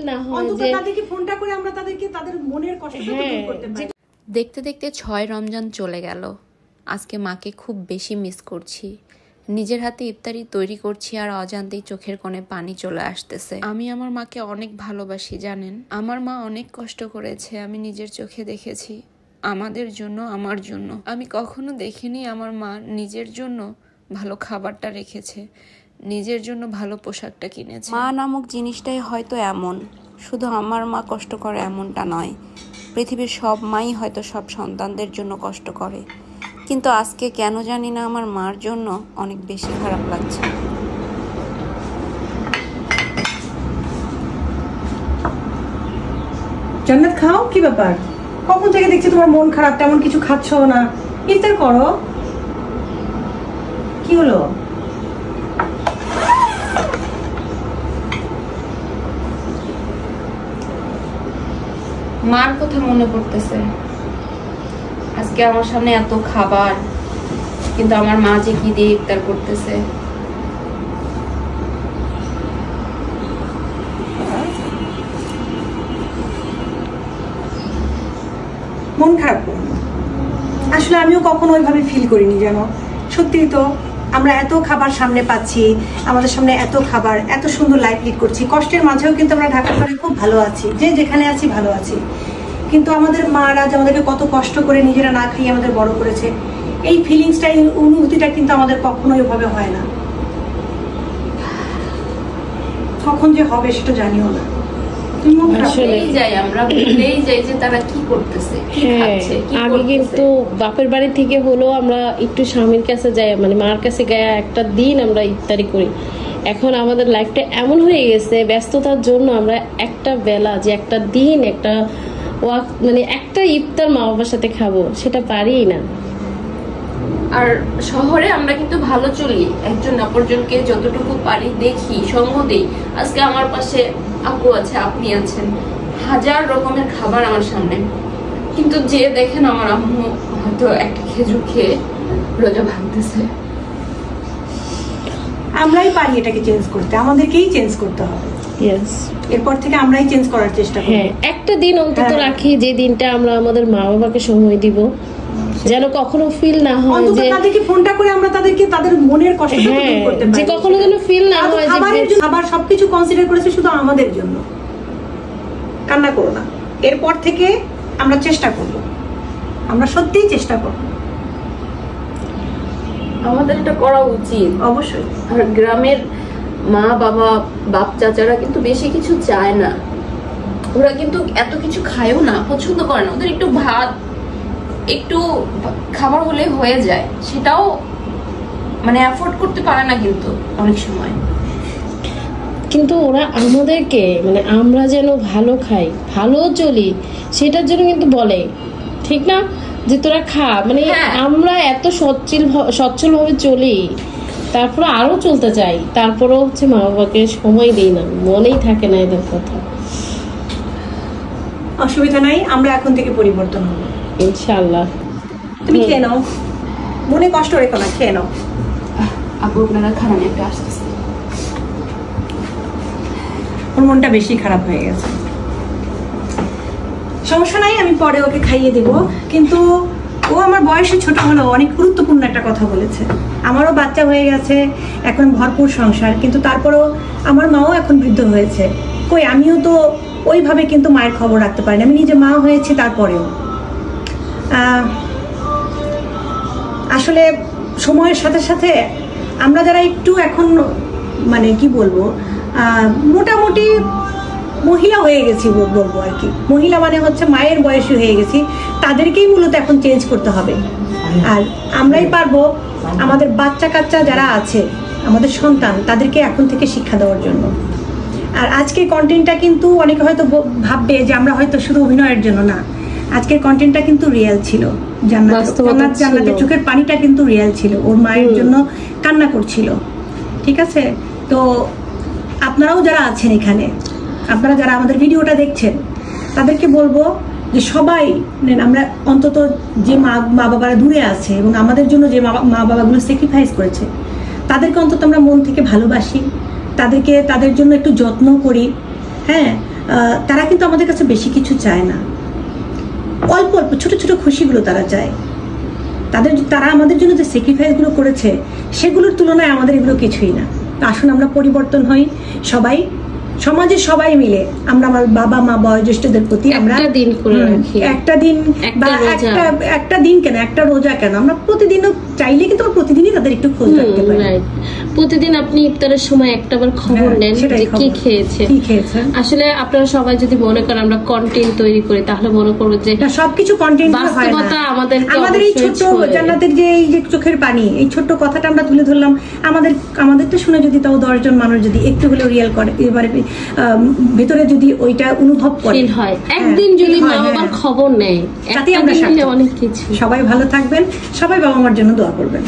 না হয় যে তাদেরকে ফোনটা করে আমরা তাদেরকে তাদের মনের কষ্টটা দূর করতে পারি। দেখতে দেখতে 6 রমজান চলে গেল। আজকে মাকে খুব বেশি মিস করছি। নিজের হাতে ইফতারি তৈরি করছি আর অজান্তেই চোখের কোণে পানি চলে আসতেছে। আমি আমার মাকে অনেক ভালোবাসি জানেন। আমার মা অনেক কষ্ট করেছে, আমি নিজের চোখে দেখেছি। আমাদের জন্য, আমার জন্য। আমি কখনো দেখিনি আমার মা নিজের জন্য ভালো খাবারটা রেখেছে, নিজের জন্য ভালো পোশাকটা কিনেছে। মা নামক জিনিসটাই হয়তো এমন, শুধু আমার মা কষ্ট করে এমনটা নয়। পৃথিবীর সব মাই হয়তো সব সন্তানদের জন্য কষ্ট করে, কিন্তু আজকে কেন জানি না আমার মার জন্য অনেক বেশি খারাপ লাগছে। জান্নাত খাও, কি ব্যাপার? কখন থেকে দেখছি তোমার মন খারাপ, তেমন কিছু খাচ্ছ না। ইফতার করো। কি হলো? মার কথা মনে পড়তেছে। আজকে আমার সামনে এত খাবার, কিন্তু আমার মা যে কি দিয়ে ইফতার করতেছে। মন খারাপ করো। আসলে আমিও কখনো ওইভাবে ফিল করিনি জানো। সত্যি তো, আমরা এত খাবার সামনে পাচ্ছি, আমাদের সামনে এত খাবার, এত সুন্দর লাইফ লিড করছি। কষ্টের মাঝেও কিন্তু আমরা ঢাকার শহরে খুব ভালো আছি, যে যেখানে আছি ভালো আছি। কিন্তু আমাদের মারা যে আমাদেরকে কত কষ্ট করে নিজেরা না খাইয়ে আমাদের বড় করেছে, এই ফিলিংসটা, এই অনুভূতিটা কিন্তু আমাদের কখনোই ওইভাবে হয় না। কখন যে হবে সেটা জানিও না। আমি কিন্তু বাপের বাড়ি থেকে হলেও আমরা একটু স্বামীর কাছে যাই, মানে মার কাছে গায়ে একটা দিন আমরা ইফতারি করি। এখন আমাদের লাইফটা এমন হয়ে গেছে, ব্যস্ততার জন্য আমরা একটা বেলা যে একটা দিন একটা মানে একটা ইফতার মা বাবার সাথে খাবো, সেটা পারিই না। আর শহরে আমরা কিন্তু ভালো চলি, একজন অপরজনকে যতটুকু পারি দেখি, সঙ্গ দিই। আজকে আমার পাশে আপু আছে, আপনি আছেন, হাজার রকমের খাবার আমার সামনে, কিন্তু যে দেখেন আমার আম্মু হয়তো একটা খেজুর খেয়ে রোজা ভাঙতেছে। আমরাই পারি এটাকে চেঞ্জ করতে, আমাদেরকেই চেঞ্জ করতে হবে। এরপর থেকে আমরাই চেঞ্জ করার চেষ্টা করব। একটা দিন অন্তত রাখি, যে দিনটা আমরা আমাদের মা বাবাকে সময় দিব, যেন কখনো ফিল না হয় যে তাদেরকে ফোনটা করে আমরা তাদেরকে তাদের মনের কষ্টটা দূর করতে পারি, যে কখনো যেন ফিল না হয় যে খাবার সবকিছু কনসিডার করেছে শুধু আমাদের জন্য। কান্না করো না, এরপর থেকে আমরা চেষ্টা করব, আমরা সত্যিই চেষ্টা করব। আমাদের এটা করা উচিত অবশ্যই। আর গ্রামের মা বাবা, বাপ চাচারা কিন্তু বেশি কিছু চায় না, ওরা কিন্তু এত কিছু খায়ও না, পছন্দ করে না। ওদের একটু ভাত, একটু খাবার হলে হয়ে যায়, সেটাও মানে অ্যাফোর্ড করতে পারে না কিন্তু অনেক সময়। কিন্তু ওরা আমাদেরকে, মানে আমরা যেন ভালো খাই, ভালো চলি, সেটার জন্য কিন্তু বলে, ঠিক না, যে তোরা খা। মানে আমরা এত সচ্ছল ভাবে চলি, তারপরে আরো চলতে চাই, তারপরেও হচ্ছে মা বাবাকে সময় দিই না, মনেই থাকে না এদের কথা। অসুবিধা নাই, আমরা এখন থেকে পরিবর্তন হবো ইনশাআল্লাহ। তুমি খেয়ে নাও, মনে কষ্ট রেখো না, খেয়ে নাও। আপু আপনারা খারাপ একটা আসতেছে, ওর মনটা বেশি খারাপ হয়ে গেছে। সমস্যা নাই, আমি পরে ওকে খাইয়ে দেব। কিন্তু ও আমার বয়সে ছোট হলেও অনেক গুরুত্বপূর্ণ একটা কথা বলেছে। আমারও বাচ্চা হয়ে গেছে, এখন ভরপুর সংসার, কিন্তু তারপরেও আমার মাও এখন বৃদ্ধ হয়েছে। কই আমিও তো ওইভাবে কিন্তু মায়ের খবর রাখতে পারি না, আমি নিজে মা হয়েছি তারপরেও। আসলে সময়ের সাথে সাথে আমরা যারা একটু এখন মানে কি বলবো, মোটামুটি মহিলা হয়ে গেছি বলবো আর কি। মহিলা মানে হচ্ছে মায়ের বয়সী হয়ে গেছি, তাদেরকেই মূলত এখন চেঞ্জ করতে হবে। আর আমরাই পারবো আমাদের বাচ্চা কাচ্চা যারা আছে, আমাদের সন্তান, তাদেরকে এখন থেকে শিক্ষা দেওয়ার জন্য। আর আজকের কন্টেন্টটা কিন্তু অনেকে হয়তো ভাববে যে আমরা হয়তো শুধু অভিনয়ের জন্য না, আজকের কন্টেন্টটা কিন্তু রিয়েল ছিল। জান্নাতের চোখের পানিটা কিন্তু রিয়েল ছিল, ওর মায়ের জন্য কান্না করছিল, ঠিক আছে? তো আপনারাও যারা আছেন এখানে, আপনারা যারা আমাদের ভিডিওটা দেখছেন, তাদেরকে বলবো যে সবাই আমরা অন্তত যে মা বাবারা দূরে আছে এবং আমাদের জন্য যে মা বাবাগুলো স্যাক্রিফাইস করেছে, তাদেরকে অন্তত আমরা মন থেকে ভালোবাসি, তাদের জন্য একটু যত্ন করি। হ্যাঁ, তারা কিন্তু আমাদের কাছে বেশি কিছু চায় না, অল্প অল্প ছোট ছোট খুশিগুলো তারা চায়। তারা আমাদের জন্য যে স্যাক্রিফাইসগুলো করেছে সেগুলোর তুলনায় আমাদের এগুলো কিছুই না। আসুন আমরা পরিবর্তন হই, সবাই সমাজের সবাই মিলে আমরা আমার বাবা মা বয়োজ্যেষ্ঠদের প্রতি আমরা একটা দিন কেন, একটা রোজা কেন, আমরা প্রতিদিনও চাইলে কিন্তু প্রতিদিনই তাদের একটু খোঁজ রাখতে পারি। প্রতিদিন আপনি ইফতারের সময় একটাবার খবর নেন যে কি খেয়েছে। আসলে আপনারা সবাই যদি মনে করেন আমরা কন্টেন্ট তৈরি করি, তাহলে মনে করবো যে সবকিছু কন্টেন্ট বাস্তবতা আমাদের এই ছোট্ট জান্নাতের যে এই যে চোখের পানি, এই ছোট্ট কথাটা আমরা তুলে ধরলাম, আমাদেরটা শুনে যদি তাও 10 জন মানুষ যদি একটু হলেও রিয়েল করে, এবারে ভেতরে যদি ওইটা অনুভব করে, একদিন যদি মা বাবার খবর নেয়, তাতে আমরা অনেক কিছু। সবাই ভালো থাকবেন, সবাই বাবা মার জন্য দোয়া করবেন।